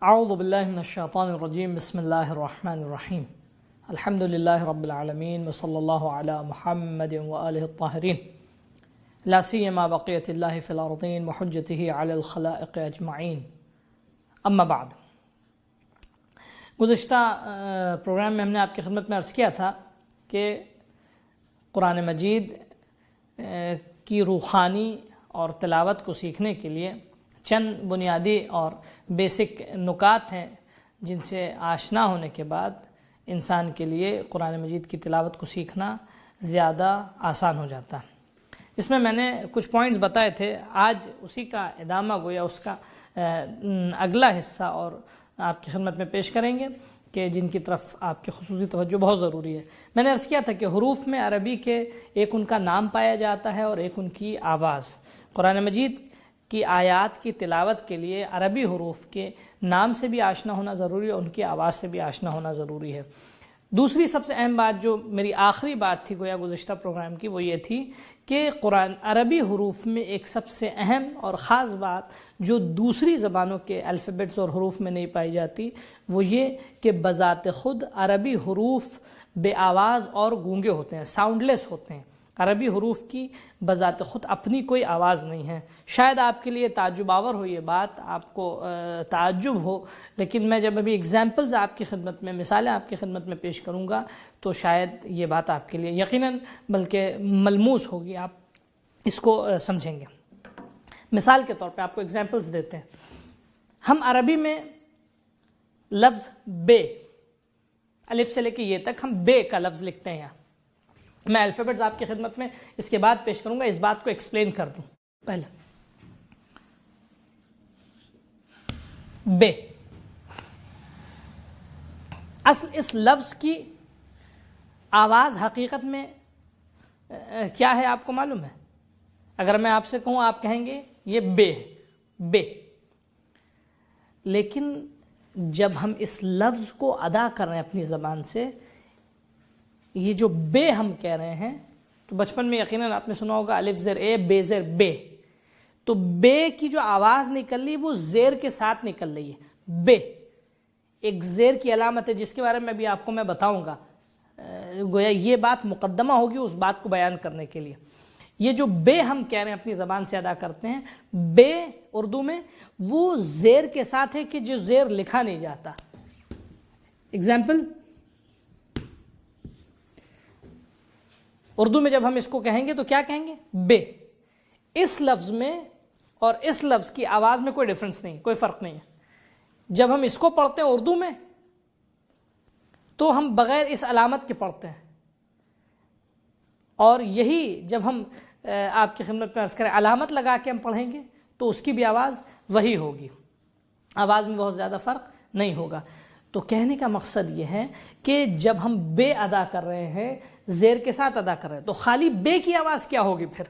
اعوذ باللہ من الشیطان الرجیم بسم اللہ الرحمن الرحیم الحمد للہ رب العالمین وصلی اللہ علی محمد وآلہ الطاہرین لا سیما بقیت اللہ فی الارضین وحجتہ علی الخلائق اجمعین اما بعد۔ گزشتہ پروگرام میں ہم نے آپ کی خدمت میں عرض کیا تھا کہ قرآن مجید کی روحانی اور تلاوت کو سیکھنے کے لیے چند بنیادی اور بیسک نکات ہیں جن سے آشنا ہونے کے بعد انسان کے لیے قرآن مجید کی تلاوت کو سیکھنا زیادہ آسان ہو جاتا ہے۔ اس میں نے کچھ پوائنٹس بتائے تھے، آج اسی کا ادامہ گویا اس کا اگلا حصہ اور آپ کی خدمت میں پیش کریں گے کہ جن کی طرف آپ کی خصوصی توجہ بہت ضروری ہے۔ میں نے عرض کیا تھا کہ حروف میں عربی کے ایک ان کا نام پایا جاتا ہے اور ایک ان کی آواز۔ قرآن مجید کی آیات کی تلاوت کے لیے عربی حروف کے نام سے بھی آشنا ہونا ضروری ہے، ان کی آواز سے بھی آشنا ہونا ضروری ہے۔ دوسری سب سے اہم بات جو میری آخری بات تھی گویا گزشتہ پروگرام کی، وہ یہ تھی کہ عربی حروف میں ایک سب سے اہم اور خاص بات جو دوسری زبانوں کے الفابیٹس اور حروف میں نہیں پائی جاتی، وہ یہ کہ بذات خود عربی حروف بے آواز اور گونگے ہوتے ہیں، ساؤنڈ لیس ہوتے ہیں۔ عربی حروف کی بذات خود اپنی کوئی آواز نہیں ہے۔ شاید آپ کے لیے تعجب آور ہو یہ بات، آپ کو تعجب ہو، لیکن میں جب ابھی ایگزامپلز آپ کی خدمت میں، مثالیں آپ کی خدمت میں پیش کروں گا تو شاید یہ بات آپ کے لیے یقیناً بلکہ ملموس ہوگی، آپ اس کو سمجھیں گے۔ مثال کے طور پہ آپ کو ایگزامپلز دیتے ہیں۔ ہم عربی میں لفظ بے، الف سے لے کے یہ تک ہم بے کا لفظ لکھتے ہیں۔ یہاں میں الفابیٹس آپ کی خدمت میں اس کے بعد پیش کروں گا، اس بات کو ایکسپلین کر دوں۔ پہلے بے، اصل اس لفظ کی آواز حقیقت میں کیا ہے آپ کو معلوم ہے؟ اگر میں آپ سے کہوں آپ کہیں گے یہ بے ہے، بے۔ لیکن جب ہم اس لفظ کو ادا کر رہے ہیں اپنی زبان سے، یہ جو بے ہم کہہ رہے ہیں، تو بچپن میں یقیناً آپ نے سنا ہوگا الف زیر اے بے زیر بے، تو بے کی جو آواز نکل رہی وہ زیر کے ساتھ نکل رہی ہے۔ بے ایک زیر کی علامت ہے جس کے بارے میں بھی آپ کو میں بتاؤں گا، گویا یہ بات مقدمہ ہوگی اس بات کو بیان کرنے کے لیے۔ یہ جو بے ہم کہہ رہے ہیں اپنی زبان سے ادا کرتے ہیں، بے اردو میں وہ زیر کے ساتھ ہے کہ جو زیر لکھا نہیں جاتا۔ اگزامپل، اردو میں جب ہم اس کو کہیں گے تو کیا کہیں گے؟ بے۔ اس لفظ میں اور اس لفظ کی آواز میں کوئی ڈیفرنس نہیں، کوئی فرق نہیں ہے۔ جب ہم اس کو پڑھتے ہیں اردو میں تو ہم بغیر اس علامت کے پڑھتے ہیں، اور یہی جب ہم آپ کی خدمت میں عرض کریں علامت لگا کے ہم پڑھیں گے تو اس کی بھی آواز وہی ہوگی، آواز میں بہت زیادہ فرق نہیں ہوگا۔ تو کہنے کا مقصد یہ ہے کہ جب ہم بے ادا کر رہے ہیں، زیر کے ساتھ ادا کر رہے ہیں، تو خالی بے کی آواز کیا ہوگی پھر؟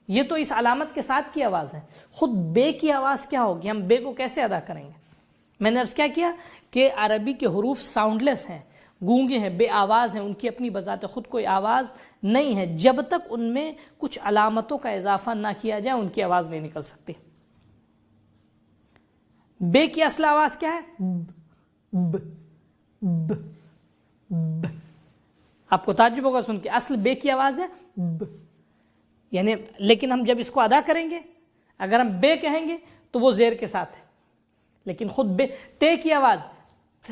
یہ تو اس علامت کے ساتھ کی آواز ہے، خود بے کی آواز کیا ہوگی؟ ہم بے کو کیسے ادا کریں گے؟ میں نے عرض کیا کہ عربی کے حروف ساؤنڈ لیس ہیں، گونگے ہیں، بے آواز ہیں، ان کی اپنی بذات خود کوئی آواز نہیں ہے۔ جب تک ان میں کچھ علامتوں کا اضافہ نہ کیا جائے ان کی آواز نہیں نکل سکتی۔ بے کی اصل آواز کیا ہے؟ ب ب ب۔ آپ کو تعجب ہوگا سن کے، اصل بے کی آواز ہے ب، یعنی لیکن ہم جب اس کو ادا کریں گے، اگر ہم بے کہیں گے تو وہ زیر کے ساتھ ہے، لیکن خود بے، تے کی آواز ت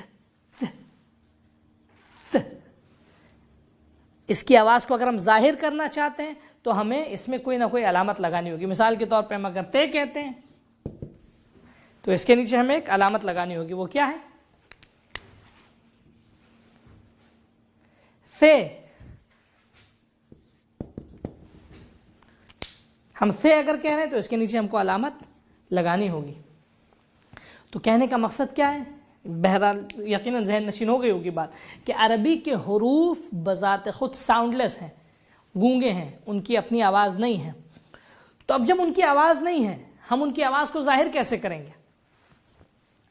ت ت۔ اس کی آواز کو اگر ہم ظاہر کرنا چاہتے ہیں تو ہمیں اس میں کوئی نہ کوئی علامت لگانی ہوگی۔ مثال کے طور پہ ہم اگر تے کہتے ہیں تو اس کے نیچے ہمیں ایک علامت لگانی ہوگی، وہ کیا ہے؟ سے۔ ہم سے اگر کہہ رہے ہیں تو اس کے نیچے ہم کو علامت لگانی ہوگی۔ تو کہنے کا مقصد کیا ہے؟ بہرحال یقیناً ذہن نشین ہو گئی ہوگی بات کہ عربی کے حروف بذات خود ساؤنڈ لیس ہیں، گونگے ہیں، ان کی اپنی آواز نہیں ہے۔ تو اب جب ان کی آواز نہیں ہے، ہم ان کی آواز کو ظاہر کیسے کریں گے؟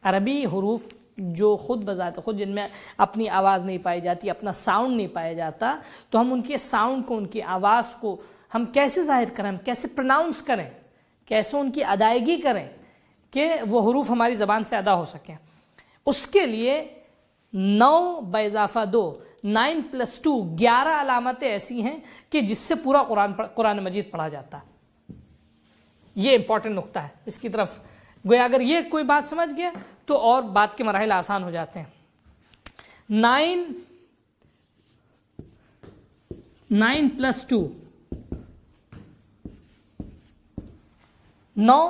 عربی حروف جو خود بذات خود جن میں اپنی آواز نہیں پائی جاتی، اپنا ساؤنڈ نہیں پایا جاتا، تو ہم ان کے ساؤنڈ کو، ان کی آواز کو ہم کیسے ظاہر کریں، ہم کیسے پروناؤنس کریں، کیسے ان کی ادائیگی کریں کہ وہ حروف ہماری زبان سے ادا ہو سکیں؟ اس کے لیے 9 باضافہ 2 9 + 2 11 علامتیں ایسی ہیں کہ جس سے پورا قرآن مجید پڑھا جاتا ہے. یہ امپورٹنٹ نقطہ ہے, اس کی طرف گویا اگر یہ کوئی بات سمجھ گیا تو اور بات کے مراحل آسان ہو جاتے ہیں. 9 + 2 9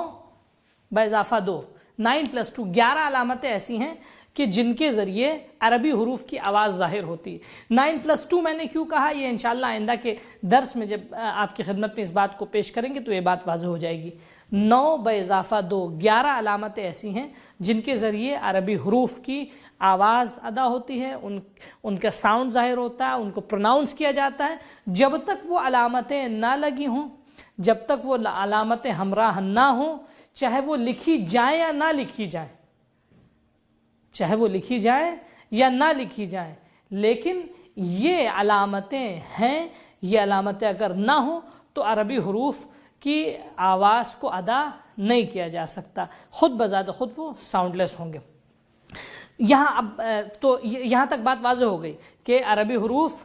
باضافہ 2 9 + 2 11 علامتیں ایسی ہیں کہ جن کے ذریعے عربی حروف کی آواز ظاہر ہوتی ہے. 9 + 2 میں نے کیوں کہا, یہ انشاءاللہ آئندہ کے درس میں جب آپ کی خدمت میں اس بات کو پیش کریں گے تو یہ بات واضح ہو جائے گی. 9 باضافہ 2 11 علامتیں ایسی ہیں جن کے ذریعے عربی حروف کی آواز ادا ہوتی ہے, ان کا ساؤنڈ ظاہر ہوتا ہے, ان کو پروناؤنس کیا جاتا ہے. جب تک وہ علامتیں نہ لگی ہوں, جب تک وہ علامتیں ہمراہ نہ ہوں, چاہے وہ لکھی جائیں یا نہ لکھی جائیں, چاہے وہ لکھی جائیں یا نہ لکھی جائیں, لیکن یہ علامتیں ہیں, یہ علامتیں اگر نہ ہوں تو عربی حروف کی آواز کو ادا نہیں کیا جا سکتا, خود بذات خود وہ ساؤنڈ لیس ہوں گے. یہاں تک بات واضح ہو گئی کہ عربی حروف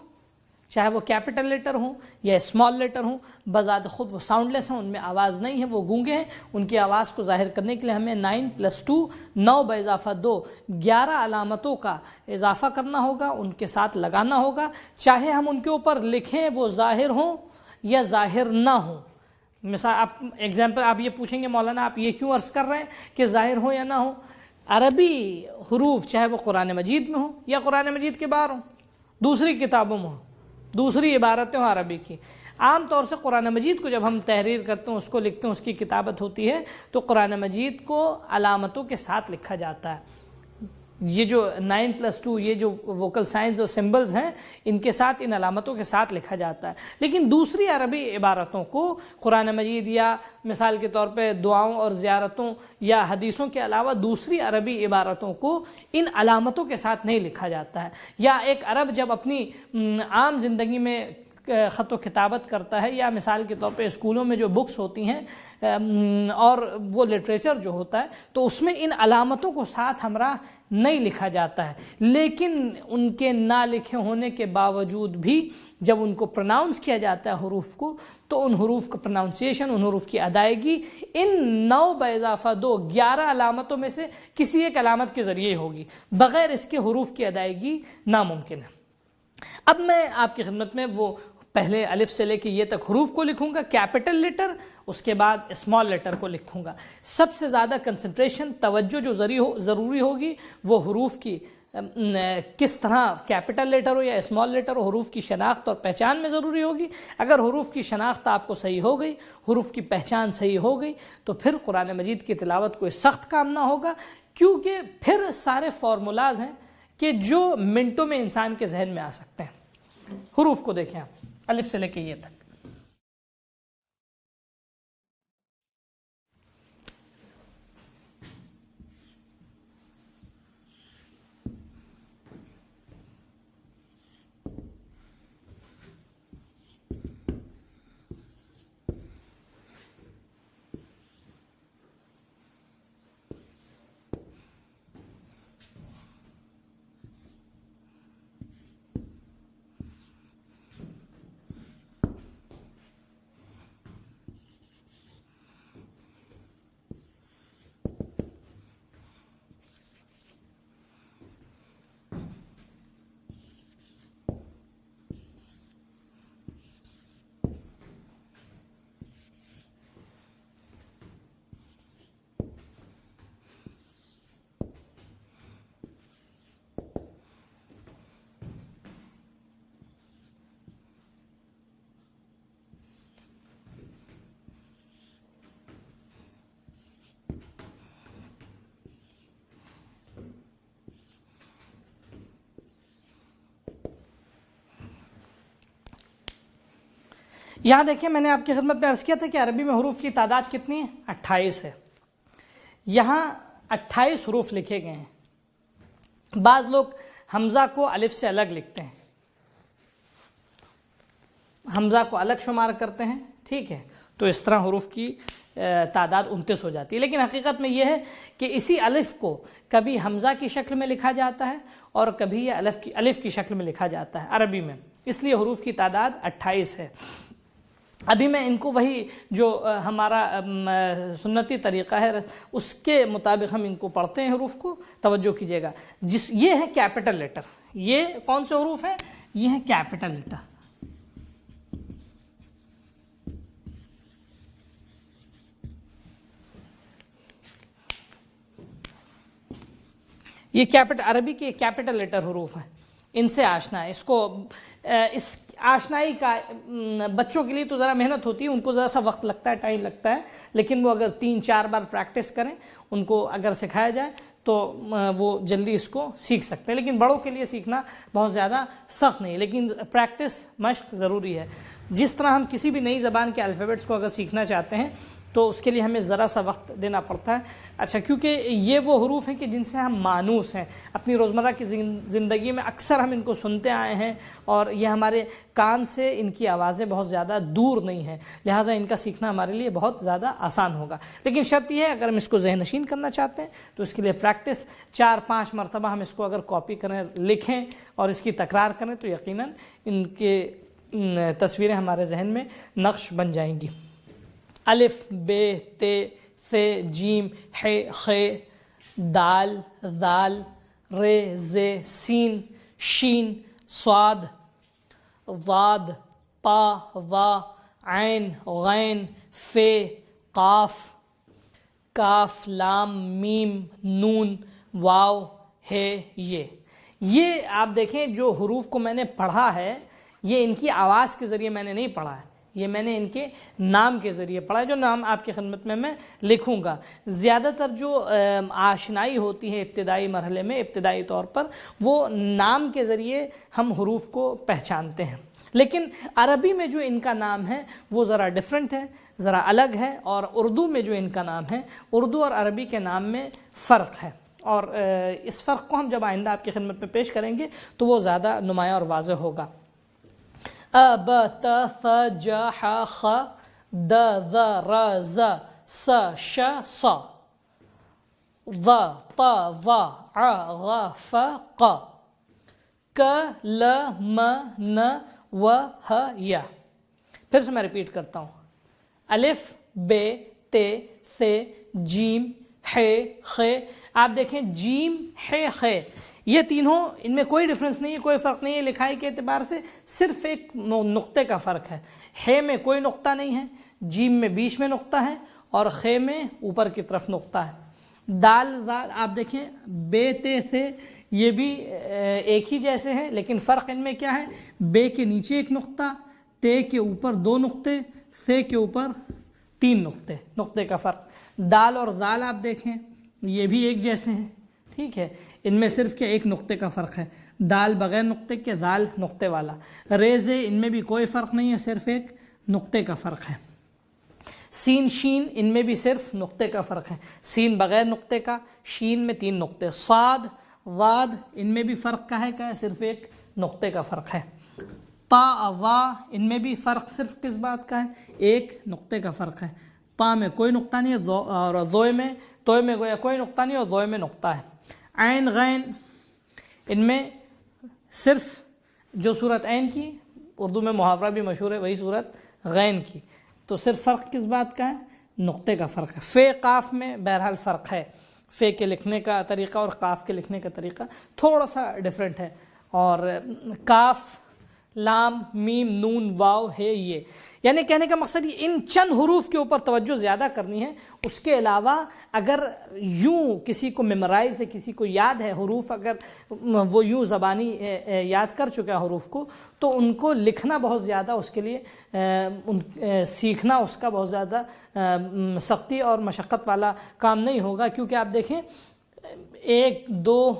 چاہے وہ کیپٹل لیٹر ہوں یا اسمال لیٹر ہوں بذات خود وہ ساؤنڈ لیس ہیں, ان میں آواز نہیں ہے, وہ گونگے ہیں. ان کی آواز کو ظاہر کرنے کے لیے ہمیں 9 + 2 9 باضافہ 2 11 علامتوں کا اضافہ کرنا ہوگا, ان کے ساتھ لگانا ہوگا, چاہے ہم ان کے اوپر لکھیں وہ ظاہر ہوں یا ظاہر نہ ہوں. مثال آپ یہ پوچھیں گے مولانا آپ یہ کیوں عرض کر رہے ہیں کہ ظاہر ہو یا نہ ہو. عربی حروف چاہے وہ قرآن مجید میں ہوں یا قرآن مجید کے باہر ہوں, دوسری کتابوں میں ہوں, دوسری عبارتیں ہوں عربی کی, عام طور سے قرآن مجید کو جب ہم تحریر کرتے ہیں, اس کو لکھتے ہیں, اس کی کتابت ہوتی ہے تو قرآن مجید کو علامتوں کے ساتھ لکھا جاتا ہے. یہ جو 9 + 2 یہ جو ووکل سائنز اور سمبلز ہیں ان کے ساتھ, ان علامتوں کے ساتھ لکھا جاتا ہے. لیکن دوسری عربی عبارتوں کو قرآن مجید یا مثال کے طور پہ دعاؤں اور زیارتوں یا حدیثوں کے علاوہ دوسری عربی عبارتوں کو ان علامتوں کے ساتھ نہیں لکھا جاتا ہے. یا ایک عرب جب اپنی عام زندگی میں خط و کتابت کرتا ہے, یا مثال کے طور پہ اسکولوں میں جو بکس ہوتی ہیں اور وہ لٹریچر جو ہوتا ہے تو اس میں ان علامتوں کو ساتھ ہمراہ نہیں لکھا جاتا ہے, لیکن ان کے نہ لکھے ہونے کے باوجود بھی جب ان کو پروناؤنس کیا جاتا ہے حروف کو, تو ان حروف کا پروناؤنسیشن, ان حروف کی ادائیگی ان 9 باضافہ 2 11 علامتوں میں سے کسی ایک علامت کے ذریعے ہوگی, بغیر اس کے حروف کی ادائیگی ناممکن ہے. اب میں آپ کی خدمت میں وہ پہلے الف سے لے کے یہ تک حروف کو لکھوں گا, کیپٹل لیٹر, اس کے بعد اسمال لیٹر کو لکھوں گا. سب سے زیادہ کنسنٹریشن, توجہ جو ضروری ہوگی وہ حروف کی کس طرح کیپٹل لیٹر ہو یا اسمال لیٹر ہو, حروف کی شناخت اور پہچان میں ضروری ہوگی. اگر حروف کی شناخت آپ کو صحیح ہو گئی, حروف کی پہچان صحیح ہو گئی, تو پھر قرآن مجید کی تلاوت کوئی سخت کام نہ ہوگا, کیونکہ پھر سارے فارمولاز ہیں کہ جو منٹوں میں انسان کے ذہن میں آ سکتے ہیں. حروف کو دیکھیں آپ, الف سے لے کے یہ تک. یہاں دیکھیں میں نے آپ کی خدمت میں عرض کیا تھا کہ عربی میں حروف کی تعداد کتنی ہے؟ 28 ہے. یہاں 28 حروف لکھے گئے ہیں. بعض لوگ حمزہ کو الف سے الگ لکھتے ہیں, حمزہ کو الگ شمار کرتے ہیں, ٹھیک ہے, تو اس طرح حروف کی تعداد 29 ہو جاتی ہے. لیکن حقیقت میں یہ ہے کہ اسی الف کو کبھی حمزہ کی شکل میں لکھا جاتا ہے اور کبھی یہ الف کی شکل میں لکھا جاتا ہے عربی میں، اس لیے حروف کی تعداد 28 ہے. ابھی میں ان کو وہی جو ہمارا سنتی طریقہ ہے اس کے مطابق ہم ان کو پڑھتے ہیں حروف کو. توجہ کیجیے گا، یہ ہے کیپٹل لیٹر. یہ کون سے حروف ہیں؟ یہ ہیں کیپٹل لیٹر. یہ عربی کے کیپٹل لیٹر حروف ہیں، ان سے آشنا ہے. اس آشنائی کا بچوں کے لیے تو ذرا محنت ہوتی ہے، ان کو ذرا سا وقت لگتا ہے، ٹائم لگتا ہے، لیکن وہ اگر 3-4 بار پریکٹس کریں، ان کو اگر سکھایا جائے تو وہ جلدی اس کو سیکھ سکتے ہیں. لیکن بڑوں کے لیے سیکھنا بہت زیادہ سخت نہیں، لیکن پریکٹس مشق ضروری ہے. جس طرح ہم کسی بھی نئی زبان کے الفابیٹس کو اگر سیکھنا چاہتے ہیں تو اس کے لیے ہمیں ذرا سا وقت دینا پڑتا ہے. اچھا، کیونکہ یہ وہ حروف ہیں کہ جن سے ہم مانوس ہیں، اپنی روزمرہ کی زندگی میں اکثر ہم ان کو سنتے آئے ہیں اور یہ ہمارے کان سے ان کی آوازیں بہت زیادہ دور نہیں ہیں، لہٰذا ان کا سیکھنا ہمارے لیے بہت زیادہ آسان ہوگا. لیکن شرط یہ ہے اگر ہم اس کو ذہن نشین کرنا چاہتے ہیں تو اس کے لیے پریکٹس 4-5 مرتبہ ہم اس کو اگر کاپی کریں، لکھیں اور اس کی تکرار کریں تو یقیناً ان کے تصویریں ہمارے ذہن میں نقش بن جائیں گی. الف، ب، ت، ث، جیم، ح، خ، دال، ذال، ر، ز، سین، شین، صاد، ضاد، طا، ظا، عین، غین، ف، قاف، کاف، لام، میم، نون، واو، ہے. یہ آپ دیکھیں جو حروف کو میں نے پڑھا ہے یہ ان کی آواز کے ذریعے میں نے نہیں پڑھا ہے، یہ میں نے ان کے نام کے ذریعے پڑھا ہے، جو نام آپ کی خدمت میں لکھوں گا. زیادہ تر جو آشنائی ہوتی ہے ابتدائی مرحلے میں، ابتدائی طور پر وہ نام کے ذریعے ہم حروف کو پہچانتے ہیں. لیکن عربی میں جو ان کا نام ہے وہ ذرا ڈیفرنٹ ہے، ذرا الگ ہے، اور اردو میں جو ان کا نام ہے، اردو اور عربی کے نام میں فرق ہے. اور اس فرق کو ہم جب آئندہ آپ کی خدمت میں پیش کریں گے تو وہ زیادہ نمایاں اور واضح ہوگا. ا، ب، ت، ث، ج، ح، خ، د، ذ، ر، ز، س، ش، ص، ض، ط، ظ، ع، غ، ف، ق، ک، ل، م، ن، و، ہ، ی. پھر سے میں ریپیٹ کرتا ہوں. الف، ب، ت، ث، جیم، ح، خ. آپ دیکھیں جیم، ح، خ، یہ تینوں ان میں کوئی ڈفرنس نہیں ہے، کوئی فرق نہیں ہے لکھائی کے اعتبار سے، صرف ایک نقطے کا فرق ہے. ح میں کوئی نقطہ نہیں ہے، جیم میں بیچ میں نقطہ ہے اور خ میں اوپر کی طرف نقطہ ہے. دال، ذال آپ دیکھیں بے، تے، سے یہ بھی ایک ہی جیسے ہیں، لیکن فرق ان میں کیا ہے؟ بے کے نیچے ایک نقطہ، تے کے اوپر 2 نقطے، سے کے اوپر 3 نقطے، نقطے کا فرق. دال اور ذال آپ دیکھیں یہ بھی ایک جیسے ہیں، ٹھیک ہے، ان میں صرف کیا ایک نقطے کا فرق ہے. دال بغیر نقطے کے، ذال نقطے والا. ریزے ان میں بھی کوئی فرق نہیں ہے، صرف ایک نقطے کا فرق ہے. سین، شین ان میں بھی صرف نقطے کا فرق ہے، سین بغیر نقطے کا، شین میں 3 نقطے. صاد، ضاد ان میں بھی فرق کا ہے، صرف ایک نقطے کا فرق ہے. طا، وا ان میں بھی فرق صرف کس بات کا ہے؟ ایک نقطے کا فرق ہے. طا میں کوئی نقطہ نہیں ہے اور توئے میں گویا کوئی نقطہ نہیں اور ضوئے میں نقطہ ہے. عین، غین ان میں صرف جو صورت عین کی اردو میں محاورہ بھی مشہور ہے وہی صورت غین کی، تو صرف فرق کس بات کا ہے؟ نقطے کا فرق ہے. فے، قاف میں بہرحال فرق ہے، فے کے لکھنے کا طریقہ اور قاف کے لکھنے کا طریقہ تھوڑا سا ڈیفرنٹ ہے. اور کاف، لام، میم، نون، واو، ہے، یہ یعنی کہنے کا مقصد یہ ان چند حروف کے اوپر توجہ زیادہ کرنی ہے. اس کے علاوہ اگر یوں کسی کو میمورائز ہے، کسی کو یاد ہے حروف، اگر وہ یوں زبانی یاد کر چکا ہے حروف کو، تو ان کو لکھنا بہت زیادہ اس کے لیے سیکھنا اس کا بہت زیادہ سختی اور مشقت والا کام نہیں ہوگا. کیونکہ آپ دیکھیں 1 2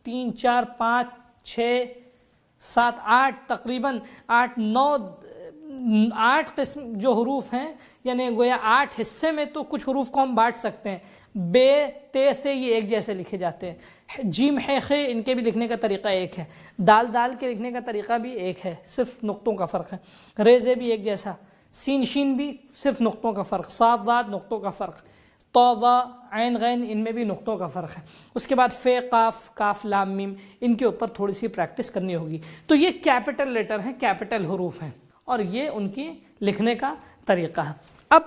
3 4 5 6 7 8 تقریباً 8 9 8 قسم جو حروف ہیں، یعنی گویا 8 حصے میں تو کچھ حروف کو ہم بانٹ سکتے ہیں. بے، تے، سے یہ ایک جیسے لکھے جاتے ہیں. جیم، ح، خ ان کے بھی لکھنے کا طریقہ ایک ہے. دال، دال کے لکھنے کا طریقہ بھی ایک ہے، صرف نقطوں کا فرق ہے. ریزے بھی ایک جیسا، سین شین بھی صرف نقطوں کا فرق، صاد ضاد نقطوں کا فرق، تو ضا عین غین ان میں بھی نقطوں کا فرق ہے۔ اس کے بعد فے قاف کاف لام میم، ان کے اوپر تھوڑی سی پریکٹس کرنی ہوگی۔ تو یہ کیپٹل لیٹر ہیں، کیپٹل حروف ہیں، اور یہ ان کی لکھنے کا طریقہ ہے۔ اب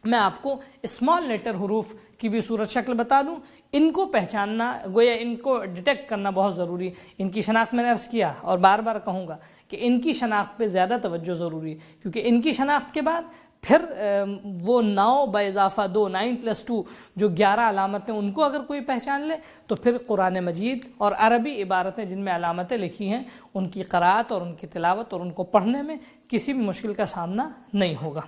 میں آپ کو اسمال لیٹر حروف کی بھی صورت شکل بتا دوں۔ ان کو پہچاننا، گویا ان کو ڈیٹیکٹ کرنا بہت ضروری ہے۔ ان کی شناخت میں نے عرض کیا اور بار بار کہوں گا کہ ان کی شناخت پہ زیادہ توجہ ضروری ہے، کیونکہ ان کی شناخت کے بعد پھر وہ 9 با اضافہ 2 9+2 جو 11 علامتیں، ان کو اگر کوئی پہچان لے تو پھر قرآن مجید اور عربی عبارتیں جن میں علامتیں لکھی ہیں ان کی قراءت اور ان کی تلاوت اور ان کو پڑھنے میں کسی بھی مشکل کا سامنا نہیں ہوگا۔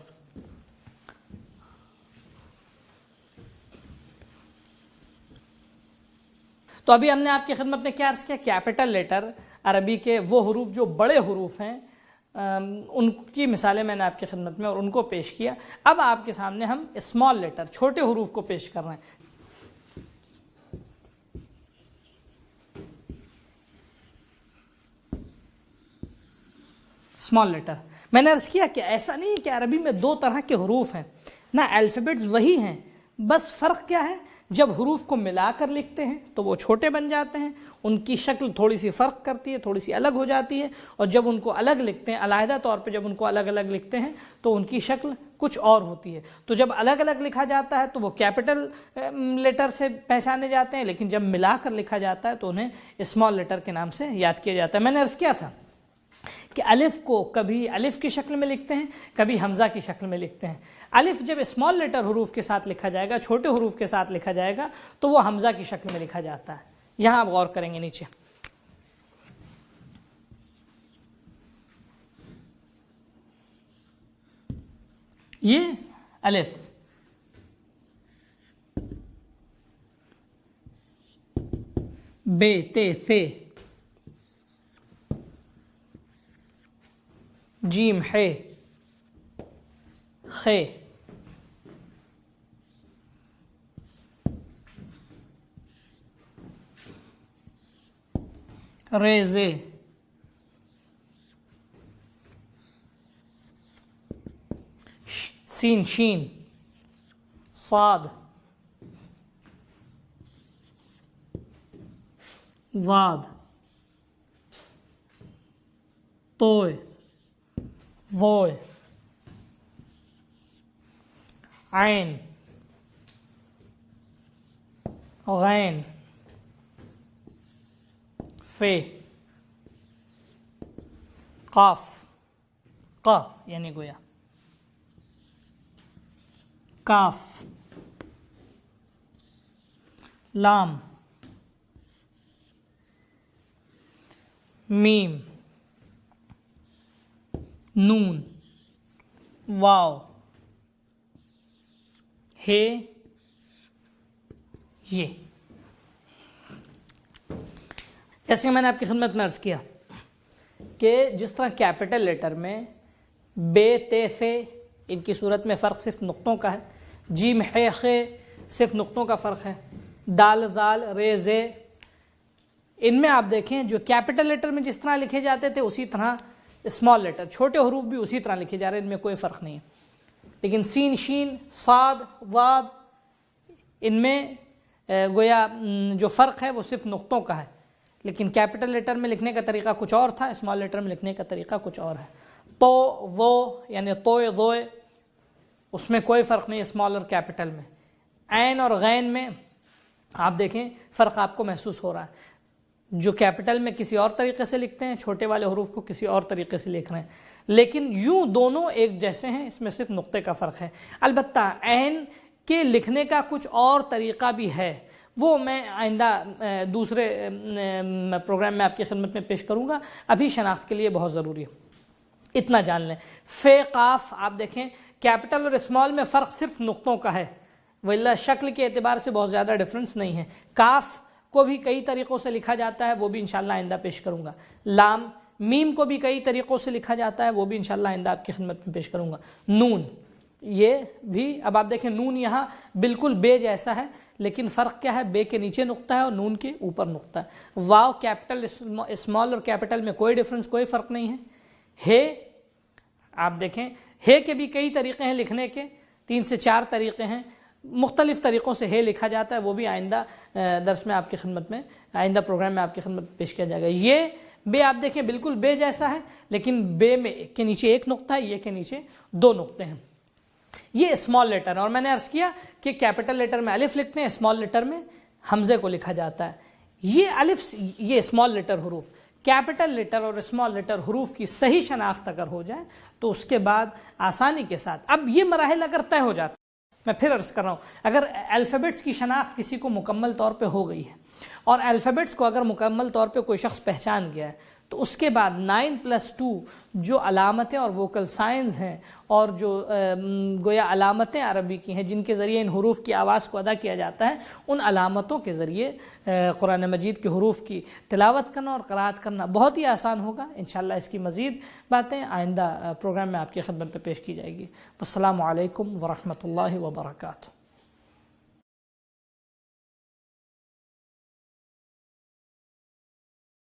تو ابھی ہم نے آپ کی خدمت میں کیا عرض کیا؟ کیپٹل لیٹر عربی کے وہ حروف جو بڑے حروف ہیں، ان کی مثالیں میں نے آپ کی خدمت میں اور ان کو پیش کیا۔ اب آپ کے سامنے ہم اسمال لیٹر چھوٹے حروف کو پیش کر رہے ہیں۔ اسمال لیٹر میں نے عرض کیا کہ ایسا نہیں کہ عربی میں 2 طرح کے حروف ہیں، نہ الفابیٹس وہی ہیں، بس فرق کیا ہے؟ جب حروف کو ملا کر لکھتے ہیں تو وہ چھوٹے بن جاتے ہیں، ان کی شکل تھوڑی سی فرق کرتی ہے، تھوڑی سی الگ ہو جاتی ہے، اور جب ان کو الگ لکھتے ہیں، علیحدہ طور پہ جب ان کو الگ الگ لکھتے ہیں تو ان کی شکل کچھ اور ہوتی ہے۔ تو جب الگ الگ لکھا جاتا ہے تو وہ کیپٹل لیٹر سے پہچانے جاتے ہیں، لیکن جب ملا کر لکھا جاتا ہے تو انہیں اسمال لیٹر کے نام سے یاد کیا جاتا ہے۔ میں نے عرض کیا تھا کہ الف کو کبھی الف کی شکل میں لکھتے ہیں، کبھی حمزہ کی شکل میں لکھتے ہیں۔ الف جب اسمال لیٹر حروف کے ساتھ لکھا جائے گا، چھوٹے حروف کے ساتھ لکھا جائے گا تو وہ حمزہ کی شکل میں لکھا جاتا ہے۔ یہاں آپ غور کریں گے نیچے، یہ الف، بے تے ثے، جیم ہے، خے، ریزے، سین شین، صاد، ضاد، طوء، ضوء، عین، غین، فے، قاف، ق یعنی گویا، کاف، لام، میم، نون، واو، ہے، یہ۔ جیسے کہ میں نے آپ کی خدمت میں عرض کیا کہ جس طرح کیپٹل لیٹر میں بے تے سے ان کی صورت میں فرق صرف نقطوں کا ہے، جیم ہے خے صرف نقطوں کا فرق ہے، دال ذال رے زے، ان میں آپ دیکھیں جو کیپٹل لیٹر میں جس طرح لکھے جاتے تھے اسی طرح اسمال لیٹر چھوٹے حروف بھی اسی طرح لکھے جا رہے ہیں، ان میں کوئی فرق نہیں ہے۔ لیکن سین شین صاد ضاد ان میں گویا جو فرق ہے وہ صرف نقطوں کا ہے، لیکن کیپٹل لیٹر میں لکھنے کا طریقہ کچھ اور تھا، اسمال لیٹر میں لکھنے کا طریقہ کچھ اور ہے۔ تو وہ یعنی توئے ضوئے اس میں کوئی فرق نہیں اسمال اور کیپٹل میں۔ عین اور غین میں آپ دیکھیں فرق آپ کو محسوس ہو رہا ہے، جو کیپٹل میں کسی اور طریقے سے لکھتے ہیں، چھوٹے والے حروف کو کسی اور طریقے سے لکھ رہے ہیں، لیکن یوں دونوں ایک جیسے ہیں، اس میں صرف نقطے کا فرق ہے۔ البتہ عین کے لکھنے کا کچھ اور طریقہ بھی ہے، وہ میں آئندہ دوسرے پروگرام میں آپ کی خدمت میں پیش کروں گا، ابھی شناخت کے لیے بہت ضروری ہے، اتنا جان لیں۔ فے قاف آپ دیکھیں کیپٹل اور اسمال میں فرق صرف نقطوں کا ہے، واللہ شکل کے اعتبار سے بہت زیادہ ڈفرنس نہیں ہے۔ کاف کو بھی کئی طریقوں سے لکھا جاتا ہے، وہ بھی انشاءاللہ آئندہ پیش کروں گا۔ لام میم کو بھی کئی طریقوں سے لکھا جاتا ہے، وہ بھی انشاءاللہ آئندہ آپ کی خدمت میں پیش کروں گا۔ نون یہ بھی اب آپ دیکھیں نون یہاں بالکل بے جیسا ہے، لیکن فرق کیا ہے؟ بے کے نیچے نقطہ ہے اور نون کے اوپر نقطہ ہے۔ واو کیپٹل اسمال اور کیپٹل میں کوئی ڈفرنس، کوئی فرق نہیں ہے۔ ہے آپ دیکھیں ہے کے بھی کئی طریقے ہیں لکھنے کے، 3 سے 4 طریقے ہیں، مختلف طریقوں سے ہے لکھا جاتا ہے، وہ بھی آئندہ درس میں آپ کی خدمت میں، آئندہ پروگرام میں آپ کی خدمت میں پیش کیا جائے گا۔ یہ بے آپ دیکھیں بالکل بے جیسا ہے، لیکن بے میں کے نیچے ایک نقطہ ہے، یہ کے نیچے 2 نقطے ہیں۔ یہ اسمال لیٹر ہے، اور میں نے عرض کیا کہ کیپٹل لیٹر میں الف لکھتے ہیں، اسمال لیٹر میں حمزے کو لکھا جاتا ہے۔ یہ الف، یہ اسمال لیٹر حروف، کیپٹل لیٹر اور اسمال لیٹر حروف کی صحیح شناخت اگر ہو جائے تو اس کے بعد آسانی کے ساتھ، اب یہ مراحل اگر طے ہو جاتا، میں پھر عرض کر رہا ہوں، اگر الفابیٹس کی شناخت کسی کو مکمل طور پہ ہو گئی ہے اور الفابیٹس کو اگر مکمل طور پہ کوئی شخص پہچان گیا ہے، تو اس کے بعد 9+2 جو علامتیں اور ووکل سائنز ہیں اور جو گویا علامتیں عربی کی ہیں جن کے ذریعے ان حروف کی آواز کو ادا کیا جاتا ہے، ان علامتوں کے ذریعے قرآن مجید کے حروف کی تلاوت کرنا اور قرأت کرنا بہت ہی آسان ہوگا۔ انشاءاللہ اس کی مزید باتیں آئندہ پروگرام میں آپ کی خدمت میں پیش کی جائے گی۔ السلام علیکم ورحمۃ اللہ وبرکاتہ۔